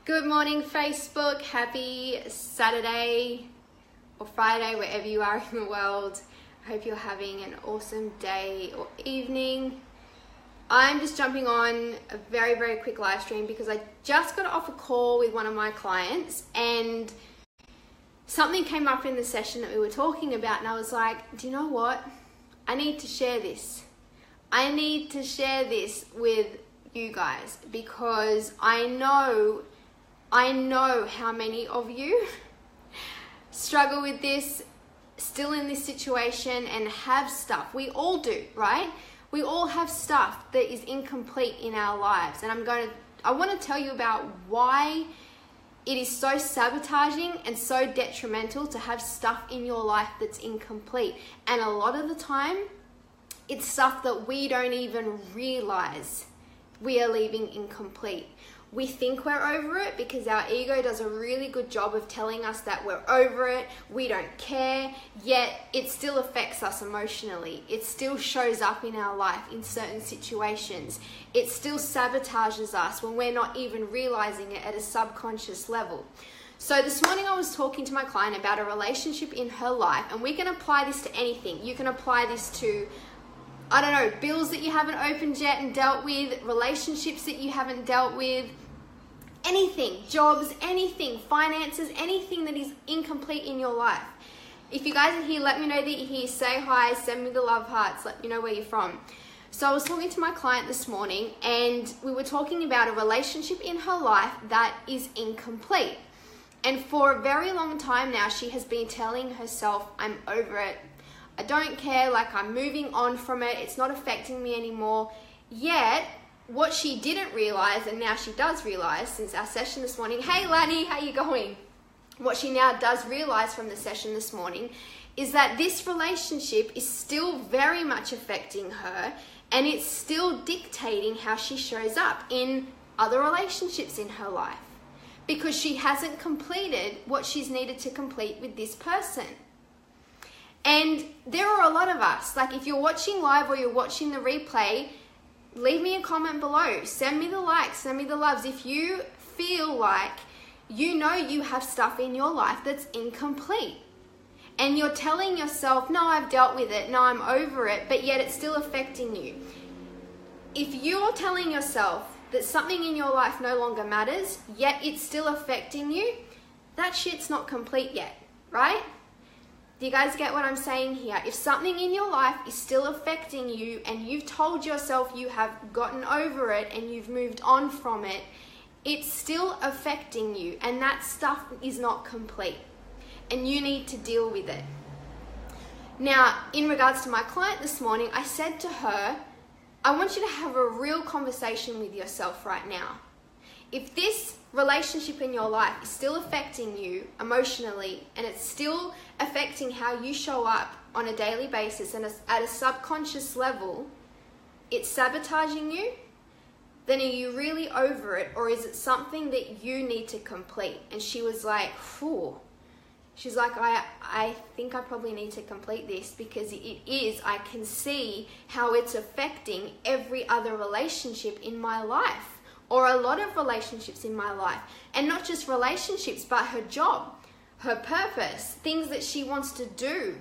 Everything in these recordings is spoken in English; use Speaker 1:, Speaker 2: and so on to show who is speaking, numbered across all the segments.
Speaker 1: Good morning, Facebook. Happy Saturday or Friday, wherever you are in the world. I hope you're having an awesome day or evening. I'm just jumping on a very, very quick live stream because I just got off a call with one of my clients and something came up in the session that we were talking about, and I was like, do you know what? I need to share this. I need to share this with you guys because I know how many of you struggle with this, still in this situation, and have stuff. We all do, right? We all have stuff that is incomplete in our lives. And I want to tell you about why it is so sabotaging and so detrimental to have stuff in your life that's incomplete. And a lot of the time, it's stuff that we don't even realize we are leaving incomplete. We think we're over it because our ego does a really good job of telling us that we're over it, we don't care, yet it still affects us emotionally. It still shows up in our life in certain situations. It still sabotages us when we're not even realizing it at a subconscious level. So this morning I was talking to my client about a relationship in her life, and we can apply this to anything. You can apply this to, I don't know, bills that you haven't opened yet and dealt with, relationships that you haven't dealt with, anything, jobs, anything, finances, anything that is incomplete in your life. If you guys are here, let me know that you're here. Say hi, send me the love hearts, let me know where you're from. So I was talking to my client this morning and we were talking about a relationship in her life that is incomplete. And for a very long time now, she has been telling herself, I'm over it. I don't care, like I'm moving on from it. It's not affecting me anymore. Yet, what she didn't realize, and now she does realize since our session this morning, hey Lani, how you going? What she now does realize from the session this morning is that this relationship is still very much affecting her, and it's still dictating how she shows up in other relationships in her life because she hasn't completed what she's needed to complete with this person. And there are a lot of us, like if you're watching live or you're watching the replay, leave me a comment below. Send me the likes, send me the loves. If you feel like you know you have stuff in your life that's incomplete and you're telling yourself, no, I've dealt with it, no, I'm over it, but yet it's still affecting you. If you're telling yourself that something in your life no longer matters, yet it's still affecting you, that shit's not complete yet, right? Do you guys get what I'm saying here? If something in your life is still affecting you and you've told yourself you have gotten over it and you've moved on from it, it's still affecting you and that stuff is not complete and you need to deal with it. Now, in regards to my client this morning, I said to her, I want you to have a real conversation with yourself right now. If this relationship in your life is still affecting you emotionally and it's still affecting how you show up on a daily basis and at a subconscious level, it's sabotaging you, then are you really over it, or is it something that you need to complete? And she was like, phew. She's like, I think I probably need to complete this because it is, I can see how it's affecting every other relationship in my life. Or a lot of relationships in my life. And not just relationships, but her job, her purpose, things that she wants to do.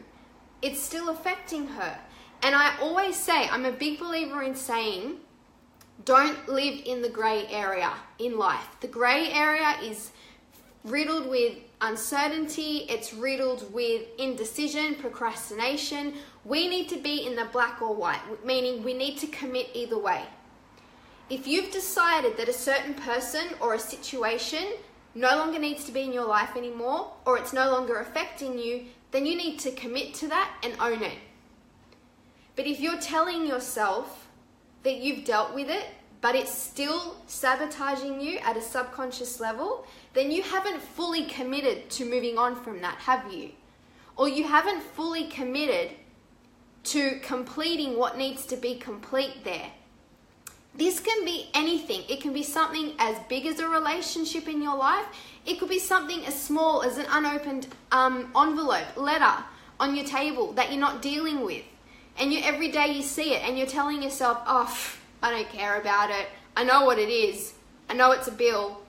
Speaker 1: It's still affecting her. And I always say, I'm a big believer in saying, don't live in the gray area in life. The gray area is riddled with uncertainty. It's riddled with indecision, procrastination. We need to be in the black or white, meaning we need to commit either way. If you've decided that a certain person or a situation no longer needs to be in your life anymore, or it's no longer affecting you, then you need to commit to that and own it. But if you're telling yourself that you've dealt with it, but it's still sabotaging you at a subconscious level, then you haven't fully committed to moving on from that, have you? Or you haven't fully committed to completing what needs to be complete there. This can be anything. It can be something as big as a relationship in your life. It could be something as small as an unopened envelope, letter on your table that you're not dealing with. And every day you see it and you're telling yourself, oh, I don't care about it. I know what it is. I know it's a bill.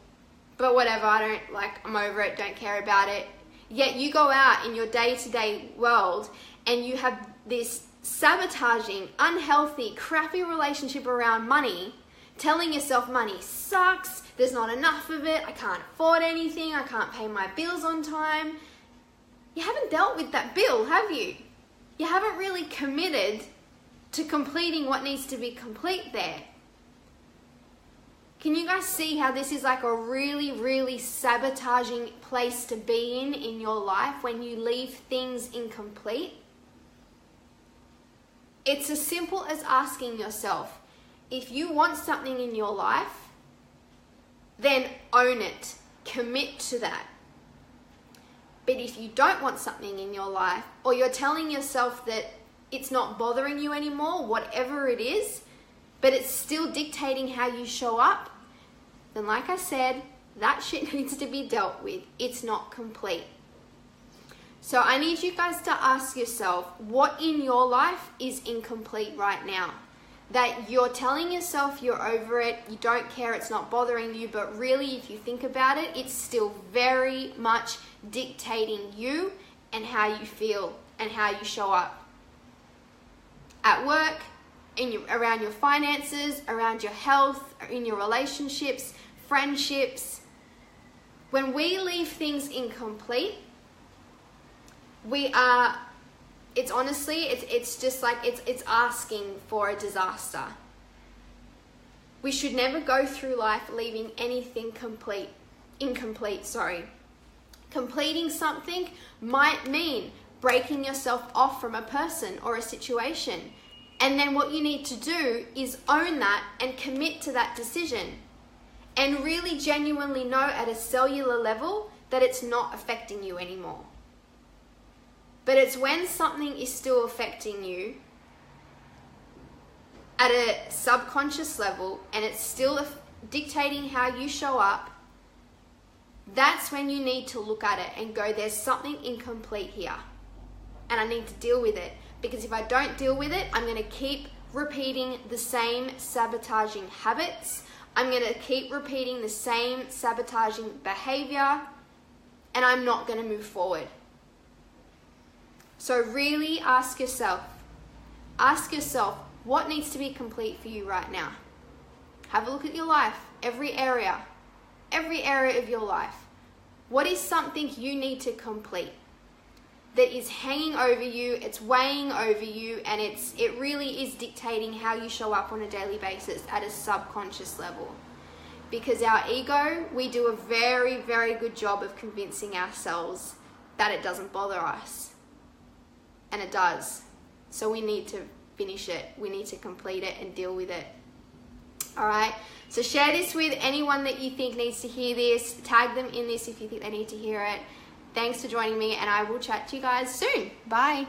Speaker 1: but whatever, I'm over it, don't care about it. Yet you go out in your day-to-day world and you have this sabotaging, unhealthy, crappy relationship around money, telling yourself money sucks, there's not enough of it, I can't afford anything, I can't pay my bills on time. You haven't dealt with that bill, have you? You haven't really committed to completing what needs to be complete there. Can you guys see how this is like a really, really sabotaging place to be in your life when you leave things incomplete? It's as simple as asking yourself, if you want something in your life, then own it, commit to that. But if you don't want something in your life, or you're telling yourself that it's not bothering you anymore, whatever it is, but it's still dictating how you show up, then like I said, that shit needs to be dealt with. It's not complete. So I need you guys to ask yourself, what in your life is incomplete right now? That you're telling yourself you're over it, you don't care, it's not bothering you, but really if you think about it, it's still very much dictating you and how you feel and how you show up. At work, around your finances, around your health, in your relationships, friendships. When we leave things incomplete, it's just like it's asking for a disaster. We should never go through life leaving anything incomplete. Completing something might mean breaking yourself off from a person or a situation. And then what you need to do is own that and commit to that decision. And really genuinely know at a cellular level that it's not affecting you anymore. But it's when something is still affecting you at a subconscious level and it's still dictating how you show up, that's when you need to look at it and go, there's something incomplete here. And I need to deal with it. Because if I don't deal with it, I'm going to keep repeating the same sabotaging habits. I'm going to keep repeating the same sabotaging behavior. And I'm not going to move forward. So really ask yourself, what needs to be complete for you right now? Have a look at your life, every area of your life. What is something you need to complete that is hanging over you, it's weighing over you, and it really is dictating how you show up on a daily basis at a subconscious level? Because our ego, we do a very, very good job of convincing ourselves that it doesn't bother us. And it does. So we need to finish it. We need to complete it and deal with it. All right? So share this with anyone that you think needs to hear this. Tag them in this if you think they need to hear it. Thanks for joining me, and I will chat to you guys soon. Bye.